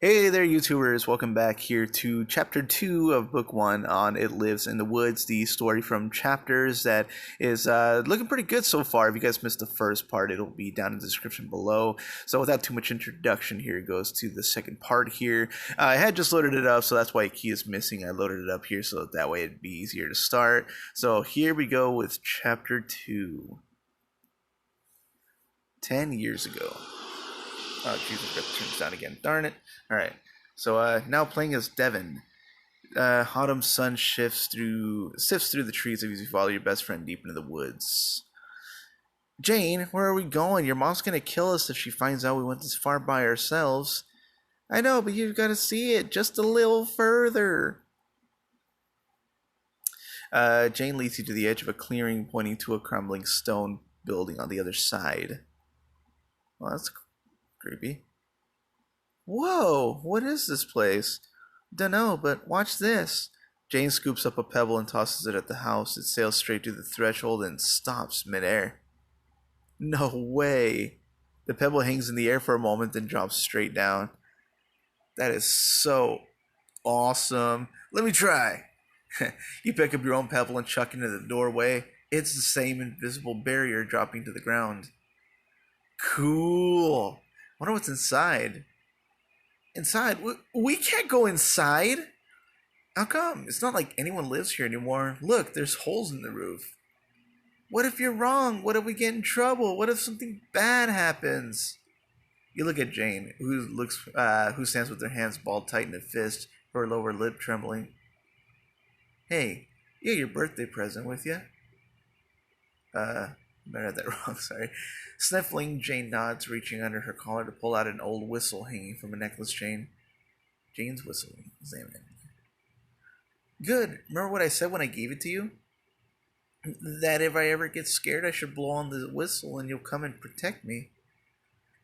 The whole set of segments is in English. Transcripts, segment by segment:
Hey there, YouTubers. Welcome back here to Chapter 2 of Book 1 on It Lives in the Woods, the story from Chapters that is looking pretty good so far. If you guys missed the first part, it'll be down in the description below. So without too much introduction, here it goes to the second part here. I had just loaded it up, so that's why a key is missing. I loaded it up here so that way it'd be easier to start. So here we go with Chapter 2. 10 years ago. Oh, Jesus, I got to turn this down again. Darn it. Alright, so now playing as Devin. Autumn sun sifts through the trees as you follow your best friend deep into the woods. Jane, where are we going? Your mom's gonna kill us if she finds out we went this far by ourselves. I know, but you've got to see it just a little further. Jane leads you to the edge of a clearing pointing to a crumbling stone building on the other side. Well, that's creepy. Whoa, what is this place? Dunno, but watch this. Jane scoops up a pebble and tosses it at the house. It sails straight through the threshold and stops midair. No way. The pebble hangs in the air for a moment, then drops straight down. That is so awesome. Let me try. You pick up your own pebble and chuck it into the doorway. It's the same invisible barrier dropping to the ground. Cool. Wonder what's inside. Inside? We can't go inside. How come? It's not like anyone lives here anymore. Look, there's holes in the roof. What if you're wrong? What if we get in trouble? What if something bad happens? You look at Jane, who stands with her hands balled tight in a fist, her lower lip trembling. Hey, you got your birthday present with you? I read that wrong, sorry. Sniffling, Jane nods, reaching under her collar to pull out an old whistle hanging from a necklace chain. Jane's whistle. Examine it. Good. Remember what I said when I gave it to you? That if I ever get scared, I should blow on the whistle and you'll come and protect me.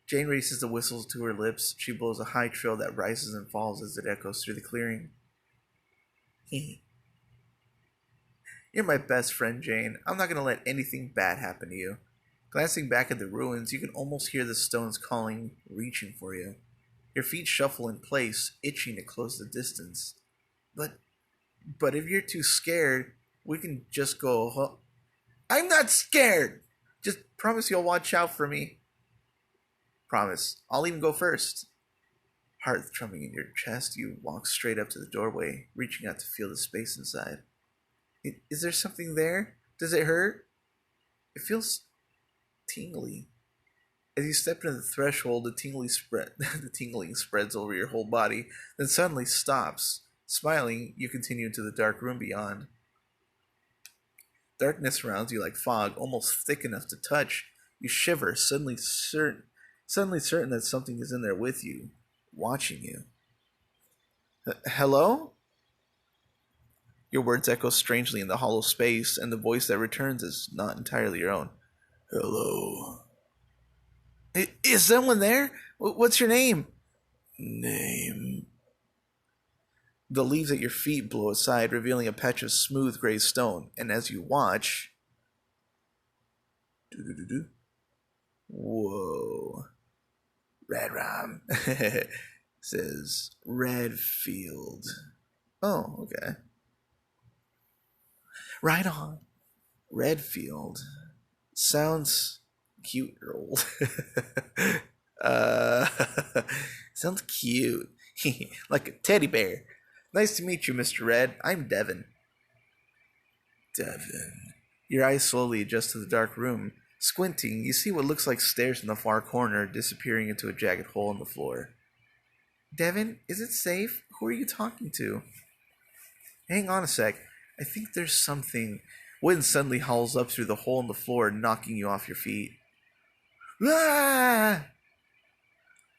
Jane raises the whistle to her lips. She blows a high trill that rises and falls as it echoes through the clearing. You're my best friend, Jane. I'm not going to let anything bad happen to you. Glancing back at the ruins, you can almost hear the stones calling, reaching for you. Your feet shuffle in place, itching to close the distance. But if you're too scared, we can just go. I'm not scared! Just promise you'll watch out for me. Promise. I'll even go first. Heart thrumming in your chest, you walk straight up to the doorway, reaching out to feel the space inside. Is there something there? Does it hurt? It feels tingly. As you step into the threshold, the tingling spreads over your whole body, then suddenly stops. Smiling, you continue into the dark room beyond. Darkness surrounds you like fog, almost thick enough to touch. You shiver, suddenly certain that something is in there with you, watching you. Hello? Your words echo strangely in the hollow space, and the voice that returns is not entirely your own. Hello. Is someone there? What's your name? Name. The leaves at your feet blow aside, revealing a patch of smooth gray stone, and as you watch... Whoa. Redrum. Says Redfield. Oh, okay. Right on. Redfield. Sounds cute or old. Sounds cute. Like a teddy bear. Nice to meet you, Mr. Red. I'm Devin. Devin. Your eyes slowly adjust to the dark room. Squinting, you see what looks like stairs in the far corner, disappearing into a jagged hole in the floor. Devin, is it safe? Who are you talking to? Hang on a sec. I think there's something. Wind suddenly howls up through the hole in the floor, knocking you off your feet. Ah!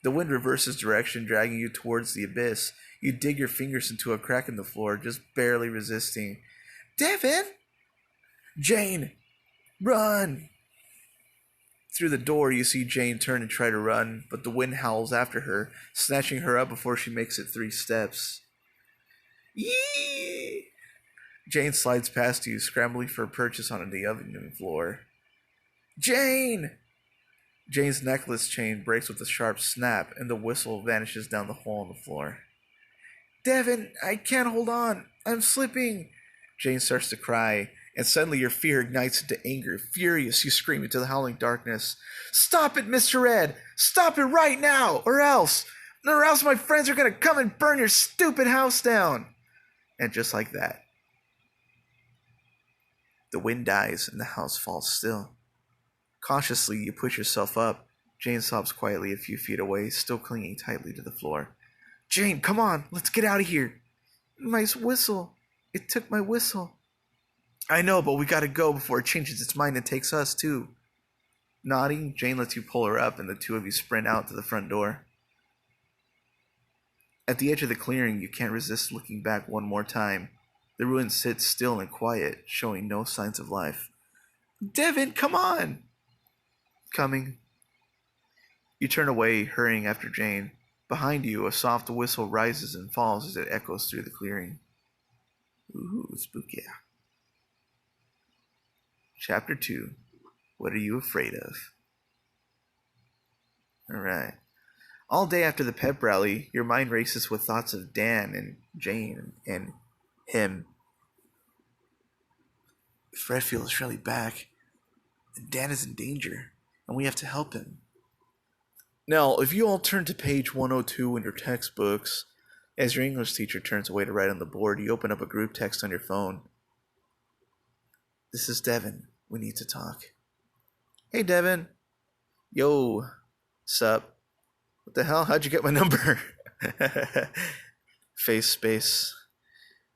The wind reverses direction, dragging you towards the abyss. You dig your fingers into a crack in the floor, just barely resisting. Devin! Jane! Run! Through the door, you see Jane turn and try to run, but the wind howls after her, snatching her up before she makes it 3 steps. Yee! Jane slides past you, scrambling for a purchase on the oven floor. Jane! Jane's necklace chain breaks with a sharp snap, and the whistle vanishes down the hole in the floor. Devin, I can't hold on. I'm slipping. Jane starts to cry, and suddenly your fear ignites into anger. Furious, you scream into the howling darkness. Stop it, Mr. Ed! Stop it right now, or else my friends are gonna come and burn your stupid house down! And just like that, the wind dies and the house falls still. Cautiously, you push yourself up. Jane sobs quietly a few feet away, still clinging tightly to the floor. Jane, come on, let's get out of here. My whistle. It took my whistle. I know, but we gotta go before it changes its mind and takes us, too. Nodding, Jane lets you pull her up, and the two of you sprint out to the front door. At the edge of the clearing, you can't resist looking back one more time. The ruin sits still and quiet, showing no signs of life. Devin, come on! Coming. You turn away, hurrying after Jane. Behind you, a soft whistle rises and falls as it echoes through the clearing. Ooh, spooky. Chapter 2. What are you afraid of? Alright. All day after the pep rally, your mind races with thoughts of Dan and Jane and him. Fred feels really back, and Dan is in danger, and we have to help him. Now, if you all turn to page 102 in your textbooks, as your English teacher turns away to write on the board, you open up a group text on your phone. This is Devin. We need to talk. Hey, Devin. Yo. Sup? What the hell? How'd you get my number? Face space.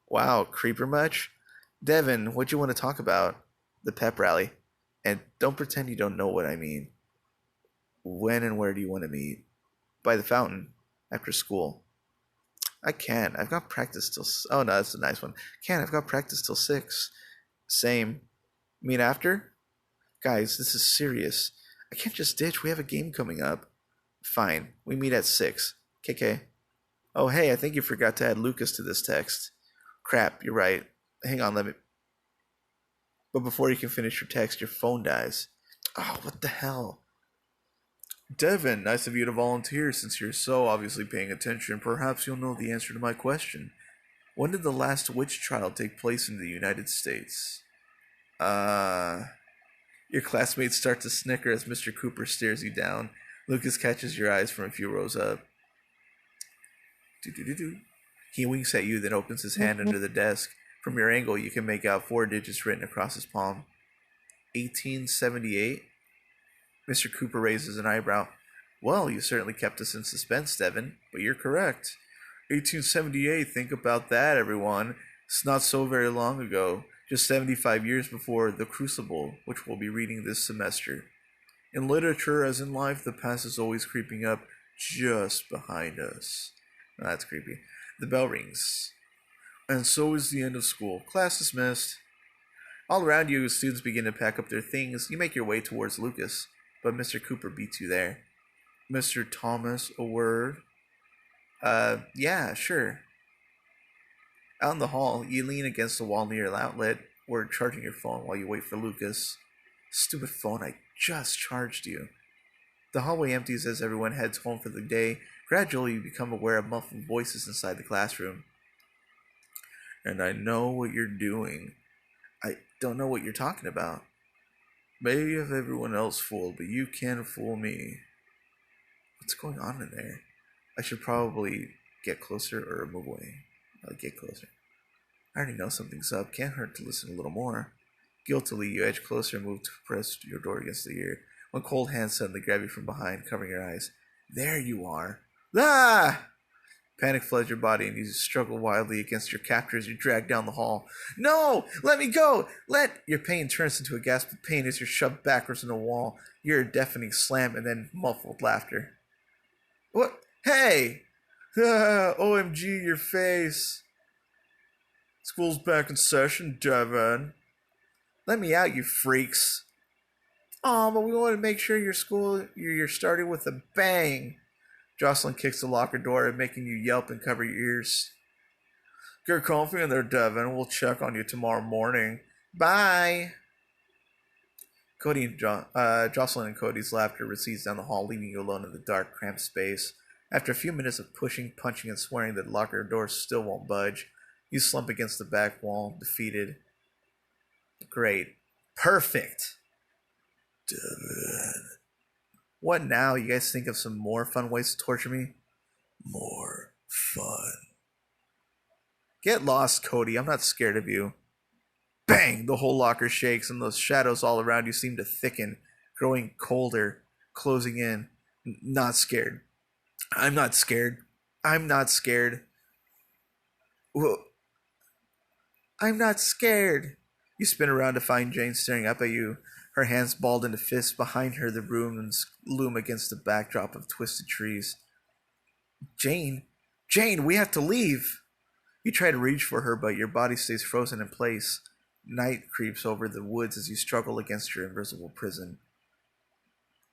Wow, creeper much? Devin, what do you want to talk about? The pep rally. And don't pretend you don't know what I mean. When and where do you want to meet? By the fountain. After school. I can't. I've got practice till... Oh, no, that's a nice one. Can't. I've got practice till 6. Same. Meet after? Guys, this is serious. I can't just ditch. We have a game coming up. Fine. We meet at 6. KK. Oh, hey, I think you forgot to add Lucas to this text. Crap, you're right. Hang on, let me... But before you can finish your text, your phone dies. Oh, what the hell? Devin, nice of you to volunteer. Since you're so obviously paying attention, perhaps you'll know the answer to my question. When did the last witch trial take place in the United States? Your classmates start to snicker as Mr. Cooper stares you down. Lucas catches your eyes from a few rows up. Do-do-do-do. He winks at you, then opens his hand under the desk. From your angle, you can make out 4 digits written across his palm. 1878? Mr. Cooper raises an eyebrow. Well, you certainly kept us in suspense, Devin, but you're correct. 1878, think about that, everyone. It's not so very long ago, just 75 years before The Crucible, which we'll be reading this semester. In literature, as in life, the past is always creeping up just behind us. Oh, that's creepy. The bell rings. And so is the end of school. Class dismissed. All around you, students begin to pack up their things. You make your way towards Lucas, but Mr. Cooper beats you there. Mr. Thomas, a word? Yeah, sure. Out in the hall, you lean against the wall near an outlet or charging your phone while you wait for Lucas. Stupid phone, I just charged you. The hallway empties as everyone heads home for the day. Gradually, you become aware of muffled voices inside the classroom. And I know what you're doing. I don't know what you're talking about. Maybe have everyone else fooled, but you can't fool me. What's going on in there? I should probably get closer or move away. I'll get closer. I already know something's up. Can't hurt to listen a little more. Guiltily, you edge closer and move to press your door against the ear. One cold hand suddenly grabs you from behind, covering your eyes. There you are. Ah! Panic floods your body and you struggle wildly against your captor as you drag down the hall. No! Let me go! Your pain turns into a gasp of pain as you're shoved backwards in the wall. You hear a deafening slam and then muffled laughter. What? Hey! OMG, your face. School's back in session, Devin. Let me out, you freaks. Oh, but we want to make sure you're starting with a bang. Jocelyn kicks the locker door, making you yelp and cover your ears. Get comfy in there, Devin. We'll check on you tomorrow morning. Bye. Jocelyn and Cody's laughter recedes down the hall, leaving you alone in the dark, cramped space. After a few minutes of pushing, punching, and swearing that the locker door still won't budge, you slump against the back wall, defeated. Great. Perfect. Devin. What now? You guys think of some more fun ways to torture me? More fun. Get lost, Cody. I'm not scared of you. Bang! The whole locker shakes, and those shadows all around you seem to thicken, growing colder, closing in. Not scared. I'm not scared. I'm not scared. Whoa. I'm not scared. You spin around to find Jane staring up at you, her hands balled into fists. Behind her, the ruins loom against the backdrop of twisted trees. Jane? Jane, we have to leave! You try to reach for her, but your body stays frozen in place. Night creeps over the woods as you struggle against your invisible prison.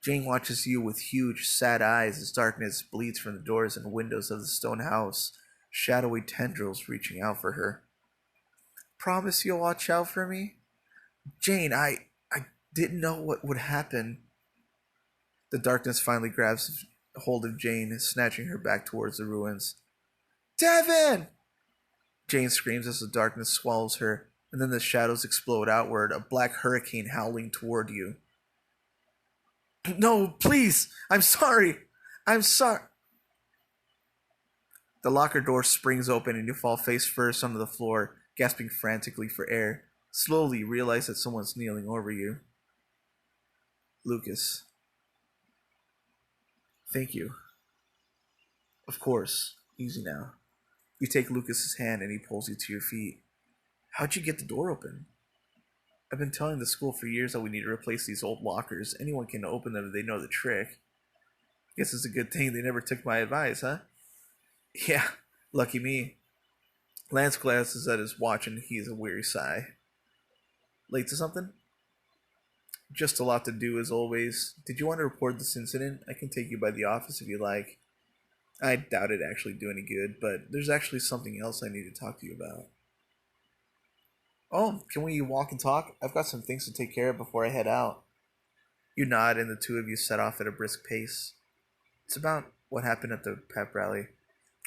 Jane watches you with huge, sad eyes as darkness bleeds from the doors and windows of the stone house, shadowy tendrils reaching out for her. Promise you'll watch out for me? Jane, I didn't know what would happen. The darkness finally grabs hold of Jane, snatching her back towards the ruins. Devin! Jane screams as the darkness swallows her, and then the shadows explode outward, a black hurricane howling toward you. No, please! I'm sorry! I'm sorry! The locker door springs open and you fall face first onto the floor, gasping frantically for air. Slowly, you realize that someone's kneeling over you. Lucas. Thank you. Of course. Easy now. You take Lucas's hand and he pulls you to your feet. How'd you get the door open? I've been telling the school for years that we need to replace these old lockers. Anyone can open them if they know the trick. Guess it's a good thing they never took my advice, huh? Yeah, lucky me. Lance glances at his watch and heaves a weary sigh. Late to something? Just a lot to do as always. Did you want to report this incident? I can take you by the office if you like. I doubt it'd actually do any good, but there's actually something else I need to talk to you about. Oh, can we walk and talk? I've got some things to take care of before I head out. You nod and the two of you set off at a brisk pace. It's about what happened at the pep rally.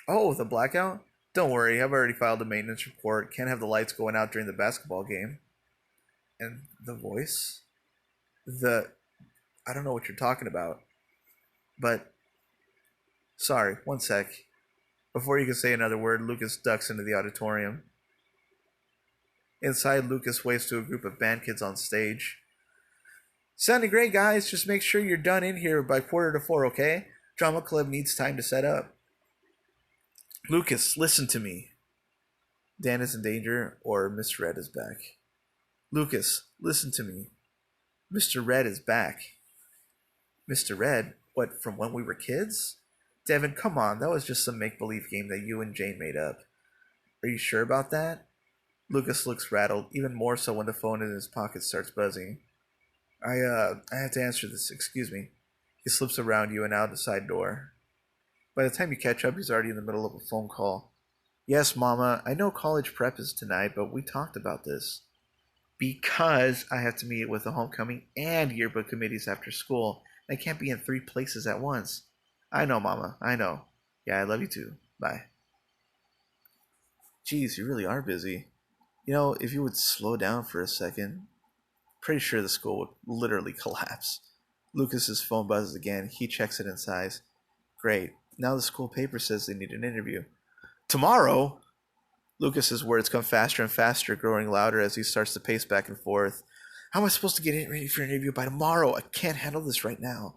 Oh, the blackout? Don't worry, I've already filed a maintenance report. Can't have the lights going out during the basketball game. And the voice? I don't know what you're talking about. But, sorry, one sec. Before you can say another word, Lucas ducks into the auditorium. Inside, Lucas waves to a group of band kids on stage. Sounding great, guys. Just make sure you're done in here by 3:45, okay? Drama club needs time to set up. Lucas, listen to me. Dan is in danger, or Mr. Red is back. Lucas, listen to me. Mr. Red is back. Mr. Red? What, from when we were kids? Devin, come on, that was just some make-believe game that you and Jane made up. Are you sure about that? Lucas looks rattled, even more so when the phone in his pocket starts buzzing. I have to answer this, excuse me. He slips around you and out the side door. By the time you catch up, he's already in the middle of a phone call. Yes, Mama, I know college prep is tonight, but we talked about this. Because I have to meet with the homecoming and yearbook committees after school. I can't be in 3 places at once. I know, Mama, I know. Yeah, I love you too. Bye. Geez, you really are busy. You know, if you would slow down for a second, pretty sure the school would literally collapse. Lucas's phone buzzes again. He checks it and sighs. Great. Now the school paper says they need an interview. Tomorrow? Lucas's words come faster and faster, growing louder as he starts to pace back and forth. How am I supposed to get ready for an interview by tomorrow? I can't handle this right now.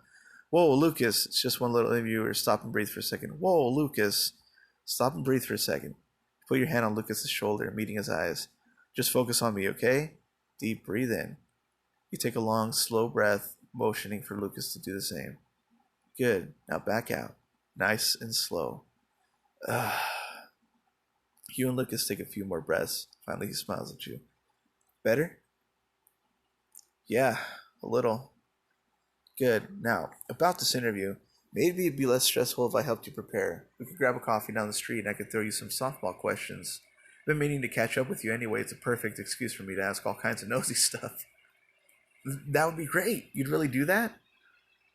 Whoa, Lucas. It's just one little interview. Stop and breathe for a second. Whoa, Lucas. Stop and breathe for a second. Put your hand on Lucas's shoulder, meeting his eyes. Just focus on me, okay? Deep breathe in. You take a long, slow breath, motioning for Lucas to do the same. Good. Now back out. Nice and slow. You and Lucas take a few more breaths. Finally, he smiles at you. Better? Yeah, a little. Good. Now, about this interview, maybe it'd be less stressful if I helped you prepare. We could grab a coffee down the street and I could throw you some softball questions. I've been meaning to catch up with you anyway. It's a perfect excuse for me to ask all kinds of nosy stuff. That would be great. You'd really do that?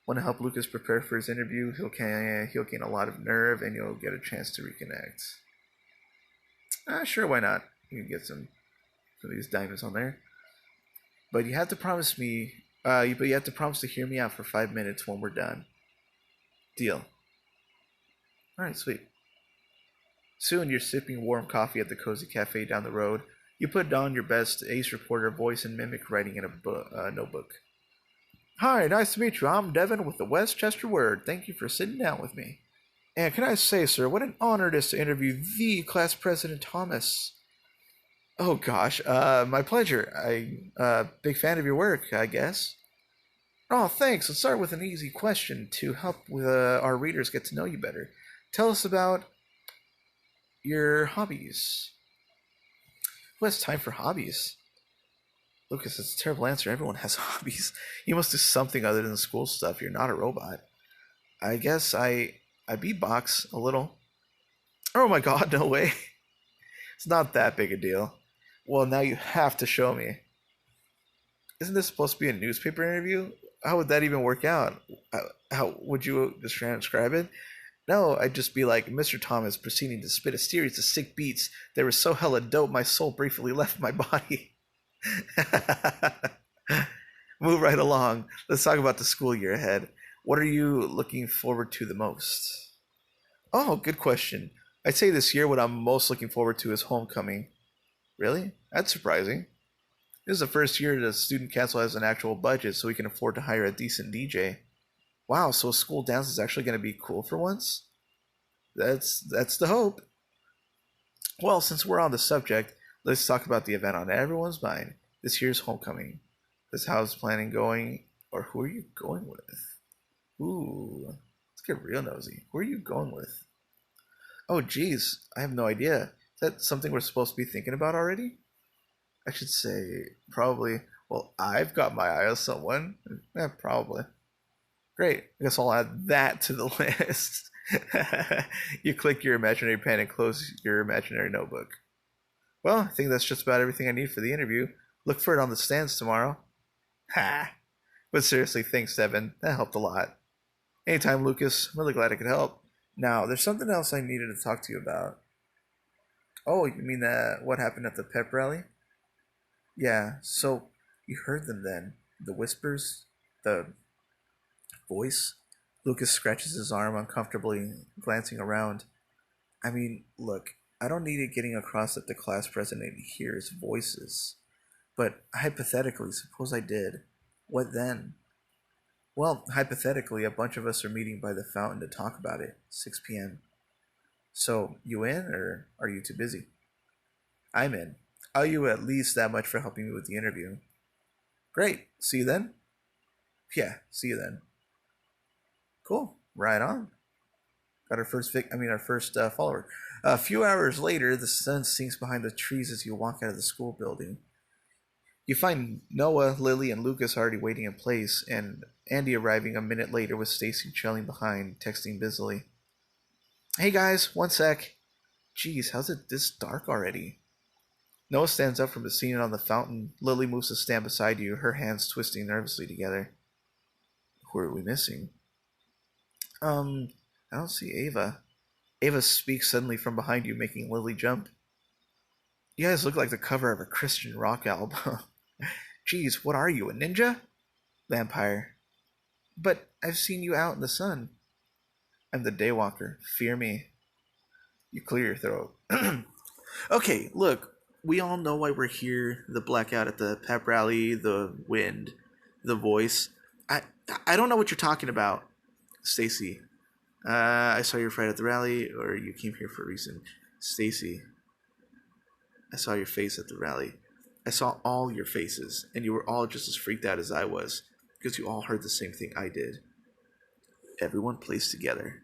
Want to help Lucas prepare for his interview? He'll gain a lot of nerve, and you'll get a chance to reconnect. Sure, why not? You can get some of these diamonds on there. But you have to promise me. But you have to promise to hear me out for 5 minutes when we're done. Deal. All right, sweet. Soon you're sipping warm coffee at the cozy cafe down the road. You put on your best ace reporter voice and mimic writing in a notebook. Hi, nice to meet you. I'm Devin with the Westchester Word. Thank you for sitting down with me. And can I say, sir, what an honor it is to interview the class president Thomas. Oh gosh, my pleasure. Big fan of your work, I guess. Oh, thanks. Let's start with an easy question to help with our readers get to know you better. Tell us about your hobbies. Who has time for hobbies? Lucas, it's a terrible answer. Everyone has hobbies. You must do something other than school stuff. You're not a robot. I guess I beatbox a little. Oh my god, no way. It's not that big a deal. Well, now you have to show me. Isn't this supposed to be a newspaper interview? How would that even work out? How would you just transcribe it? No, I'd just be like, Mr. Thomas proceeding to spit a series of sick beats that were so hella dope my soul briefly left my body. Move right along. Let's talk about the school year ahead. What are you looking forward to the most? Oh, good question. I'd say this year what I'm most looking forward to is homecoming. Really? That's surprising. This is the first year the student council has an actual budget so we can afford to hire a decent DJ. Wow, so a school dance is actually going to be cool for once? That's the hope. Well, since we're on the subject, let's talk about the event on everyone's mind. This year's homecoming. Is how's planning going? Or who are you going with? Ooh, let's get real nosy. Who are you going with? Oh, geez, I have no idea. Is that something we're supposed to be thinking about already? I should say, probably. Well, I've got my eye on someone. Probably. Great. I guess I'll add that to the list. You click your imaginary pen and close your imaginary notebook. Well, I think that's just about everything I need for the interview. Look for it on the stands tomorrow. Ha! But seriously, thanks, Devin. That helped a lot. Anytime, Lucas. I'm really glad I could help. Now, there's something else I needed to talk to you about. Oh, you mean that what happened at the pep rally? Yeah, so you heard them then. The whispers, the voice. Lucas scratches his arm uncomfortably, glancing around. I mean, look, I don't need it getting across that the class president hears voices. But hypothetically, suppose I did. What then? Well, hypothetically, a bunch of us are meeting by the fountain to talk about it. 6 p.m. So, you in, or are you too busy? I'm in. I'll you at least that much for helping me with the interview. Great. See you then? Yeah, see you then. Cool. Right on. Got our first follower. A few hours later, the sun sinks behind the trees as you walk out of the school building. You find Noah, Lily, and Lucas already waiting in place, and Andy arriving a minute later with Stacy trailing behind, texting busily. Hey guys, one sec. Geez, how's it this dark already? Noah stands up from his seat on the fountain. Lily moves to stand beside you, her hands twisting nervously together. Who are we missing? I don't see Ava. Ava speaks suddenly from behind you, making Lily jump. You guys look like the cover of a Christian rock album. Geez, what are you, a ninja? Vampire. But I've seen you out in the sun. I'm the Daywalker. Fear me. You clear your throat. Okay, look, we all know why we're here. The blackout at the pep rally, the wind, the voice. I don't know what you're talking about, Stacy. I saw your friend at the rally, or you came here for a reason. Stacy, I saw your face at the rally. I saw all your faces, and you were all just as freaked out as I was, because you all heard the same thing I did. Everyone plays together.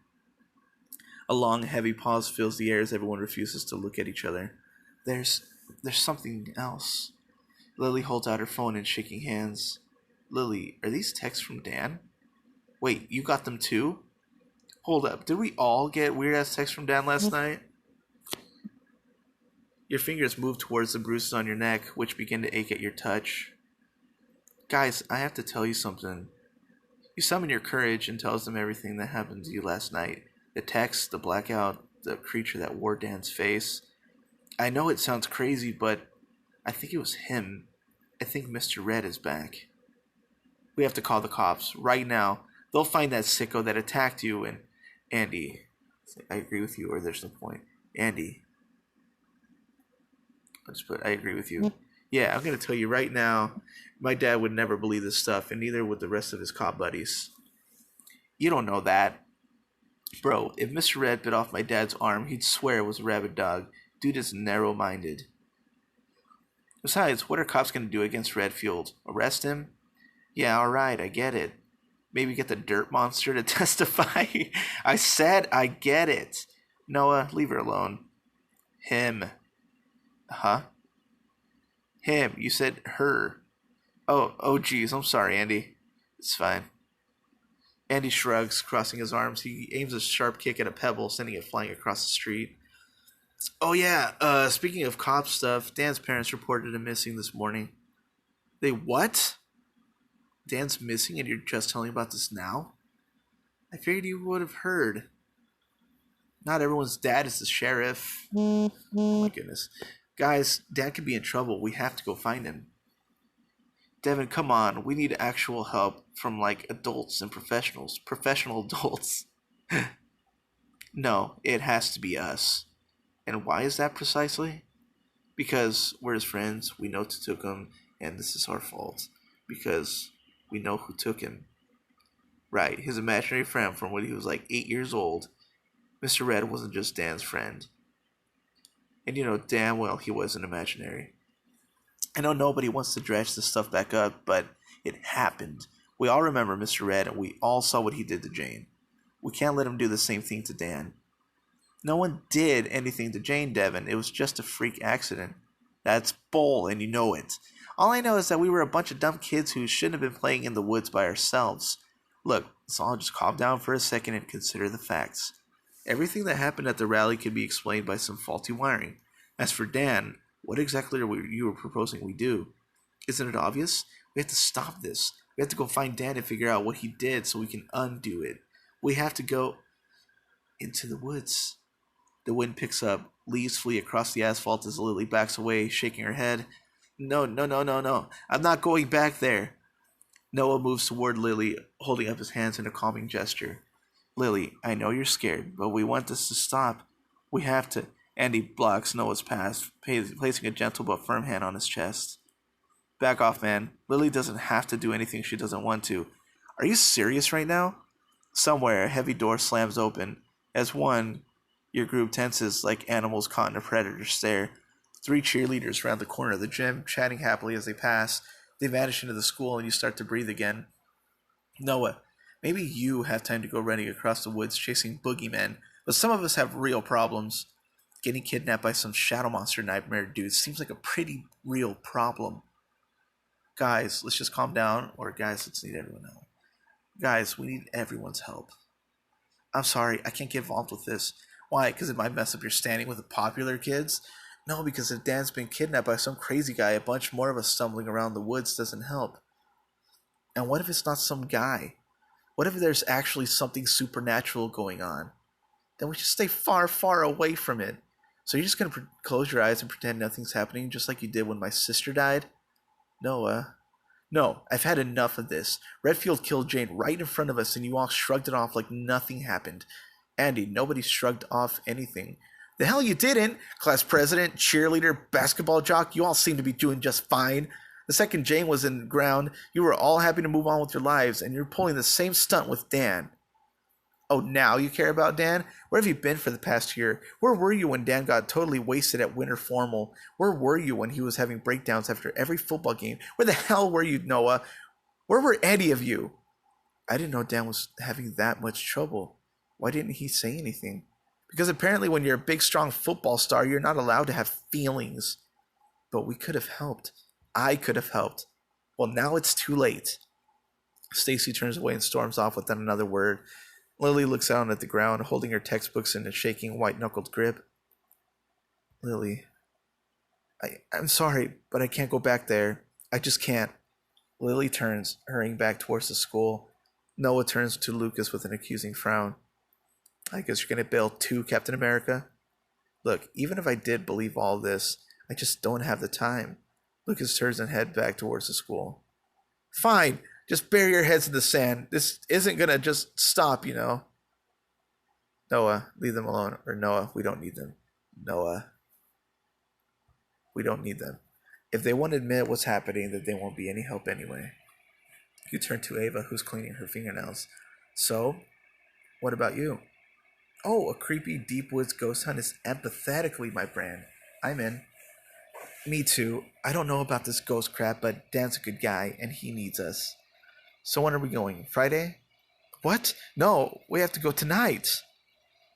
A long, heavy pause fills the air as everyone refuses to look at each other. There's something else. Lily holds out her phone and shaking hands. Lily, are these texts from Dan? Wait, you got them too? Hold up, did we all get weird-ass texts from Dan last night? Your fingers move towards the bruises on your neck, which begin to ache at your touch. Guys, I have to tell you something. You summon your courage and tells them everything that happened to you last night. The text, the blackout, the creature that wore Dan's face. I know it sounds crazy, but I think it was him. I think Mr. Red is back. We have to call the cops right now. They'll find that sicko that attacked you and Andy. I agree with you, or there's no point. Andy. I'll just put I agree with you. Yeah, I'm gonna tell you right now, my dad would never believe this stuff, and neither would the rest of his cop buddies. You don't know that. Bro, if Mr. Red bit off my dad's arm, he'd swear it was a rabid dog. Dude is narrow minded. Besides, what are cops gonna do against Redfield? Arrest him? Yeah, alright, I get it. Maybe get the dirt monster to testify? I said I get it. Noah, leave her alone. Him. Huh? Him. You said her. Oh, geez. I'm sorry, Andy. It's fine. Andy shrugs, crossing his arms. He aims a sharp kick at a pebble, sending it flying across the street. Oh, yeah. Speaking of cop stuff, Dan's parents reported him missing this morning. They what? Dan's missing and you're just telling about this now? I figured you would have heard. Not everyone's dad is the sheriff. Oh my goodness. Guys, Dad could be in trouble. We have to go find him. Devin, come on. We need actual help from like adults and professionals. Professional adults. No, it has to be us. And why is that precisely? Because we're his friends, we know who took him, and this is our fault. Because we know who took him. Right, his imaginary friend from when he was like 8 years old. Mr. Red wasn't just Dan's friend. And you know damn well he wasn't imaginary. I know nobody wants to dredge this stuff back up, but it happened. We all remember Mr. Red, and we all saw what he did to Jane. We can't let him do the same thing to Dan. No one did anything to Jane, Devin. It was just a freak accident. That's bull, and you know it. All I know is that we were a bunch of dumb kids who shouldn't have been playing in the woods by ourselves. Look, let's all just calm down for a second and consider the facts. Everything that happened at the rally could be explained by some faulty wiring. As for Dan, what exactly are you proposing we do? Isn't it obvious? We have to stop this. We have to go find Dan and figure out what he did so we can undo it. We have to go into the woods. The wind picks up. Leaves flee across the asphalt as Lily backs away, shaking her head. No. I'm not going back there. Noah moves toward Lily, holding up his hands in a calming gesture. Lily, I know you're scared, but we want this to stop. We have to. Andy blocks Noah's path, placing a gentle but firm hand on his chest. Back off, man. Lily doesn't have to do anything she doesn't want to. Are you serious right now? Somewhere, a heavy door slams open. As your group tenses like animals caught in a predator's stare. 3 cheerleaders round the corner of the gym, chatting happily as they pass. They vanish into the school and you start to breathe again. Noah, maybe you have time to go running across the woods chasing boogeymen, but some of us have real problems. Getting kidnapped by some shadow monster nightmare dude seems like a pretty real problem. Guys, let's just calm down, or guys, let's need everyone help. Guys, we need everyone's help. I'm sorry, I can't get involved with this. Why? Because it might mess up your standing with the popular kids? No, because if Dan's been kidnapped by some crazy guy, a bunch more of us stumbling around the woods doesn't help. And what if it's not some guy? What if there's actually something supernatural going on? Then we should stay far, far away from it. So you're just going to close your eyes and pretend nothing's happening, just like you did when my sister died? No, I've had enough of this. Redfield killed Jane right in front of us and you all shrugged it off like nothing happened. Andy, nobody shrugged off anything. The hell you didn't! Class president, cheerleader, basketball jock, you all seem to be doing just fine. The second Jane was in the ground, you were all happy to move on with your lives, and you're pulling the same stunt with Dan. Oh, now you care about Dan? Where have you been for the past year? Where were you when Dan got totally wasted at winter formal? Where were you when he was having breakdowns after every football game? Where the hell were you, Noah? Where were any of you? I didn't know Dan was having that much trouble. Why didn't he say anything? Because apparently when you're a big, strong football star, you're not allowed to have feelings. But we could have helped. I could have helped. Well, now it's too late. Stacy turns away and storms off without another word. Lily looks down at the ground, holding her textbooks in a shaking, white-knuckled grip. Lily, I'm sorry, but I can't go back there. I just can't. Lily turns, hurrying back towards the school. Noah turns to Lucas with an accusing frown. I guess you're gonna bail too, Captain America? Look, even if I did believe all this, I just don't have the time. Lucas turns and heads back towards the school. Fine, just bury your heads in the sand. This isn't gonna just stop, you know. Noah, leave them alone. Or Noah, we don't need them. Noah, we don't need them. If they won't admit what's happening, then they won't be any help anyway. You turn to Ava, who's cleaning her fingernails. So, what about you? Oh, a creepy deep woods ghost hunt is empathetically my brand. I'm in. Me too. I don't know about this ghost crap, but Dan's a good guy, and he needs us. So when are we going? Friday? What? No, we have to go tonight.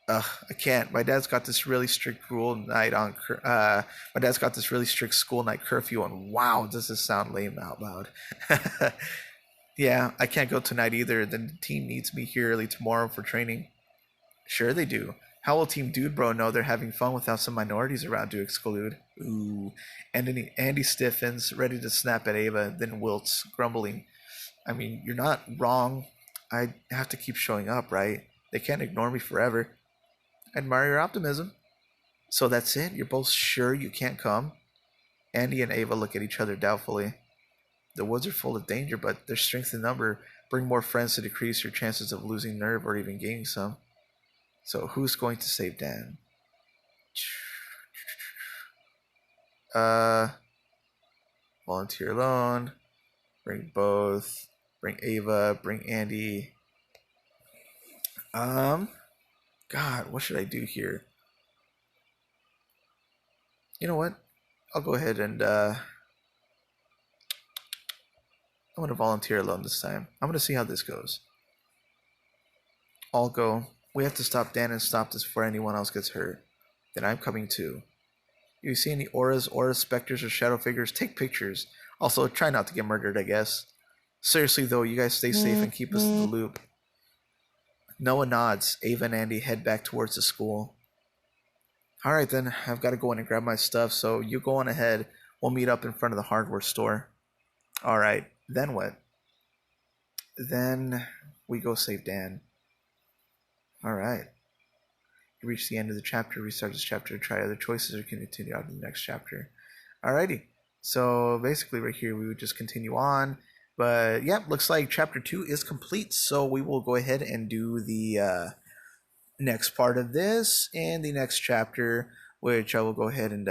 Ugh, I can't. My dad's got this really strict rule night on. My dad's got this really strict school night curfew, and wow, does this sound lame out loud? Yeah, I can't go tonight either. The team needs me here early tomorrow for training. Sure they do. How will Team Dude Bro know they're having fun without some minorities around to exclude? Ooh. Andy stiffens, ready to snap at Ava, then wilts, grumbling. I mean, you're not wrong. I have to keep showing up, right? They can't ignore me forever. I admire your optimism. So that's it? You're both sure you can't come? Andy and Ava look at each other doubtfully. The woods are full of danger, but their strength in number bring more friends to decrease your chances of losing nerve or even gaining some. So who's going to save Dan? Volunteer alone. Bring both. Bring Ava. Bring Andy. God, what should I do here? You know what? I'll go ahead and I'm gonna volunteer alone this time. I'm gonna see how this goes. I'll go. We have to stop Dan and stop this before anyone else gets hurt. Then I'm coming too. If you see any auras, specters, or shadow figures, take pictures. Also, try not to get murdered, I guess. Seriously though, you guys stay safe and keep us in the loop. Noah nods. Ava and Andy head back towards the school. Alright then, I've got to go in and grab my stuff, so you go on ahead. We'll meet up in front of the hardware store. Alright, then what? Then we go save Dan. Alright. You reach the end of the chapter, restart this chapter to try other choices, or continue on to the next chapter. Alrighty. So basically right here we would just continue on. But yeah, looks like chapter 2 is complete. So we will go ahead and do the next part of this in the next chapter, which I will go ahead and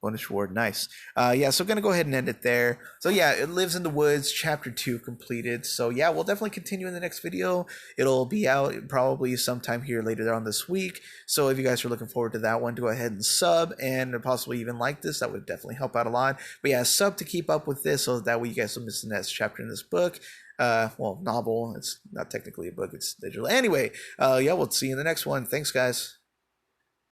bonus reward, nice. Yeah, so gonna go ahead and end it there. So yeah, It Lives in the Woods, chapter 2 completed. So yeah, we'll definitely continue in the next video. It'll be out probably sometime here later on this week. So if you guys are looking forward to that one, go ahead and sub and possibly even like this. That would definitely help out a lot. But yeah, sub to keep up with this so that way you guys don't miss the next chapter in this book. Well, novel. It's not technically a book, it's digital. Anyway, yeah, we'll see you in the next one. Thanks, guys.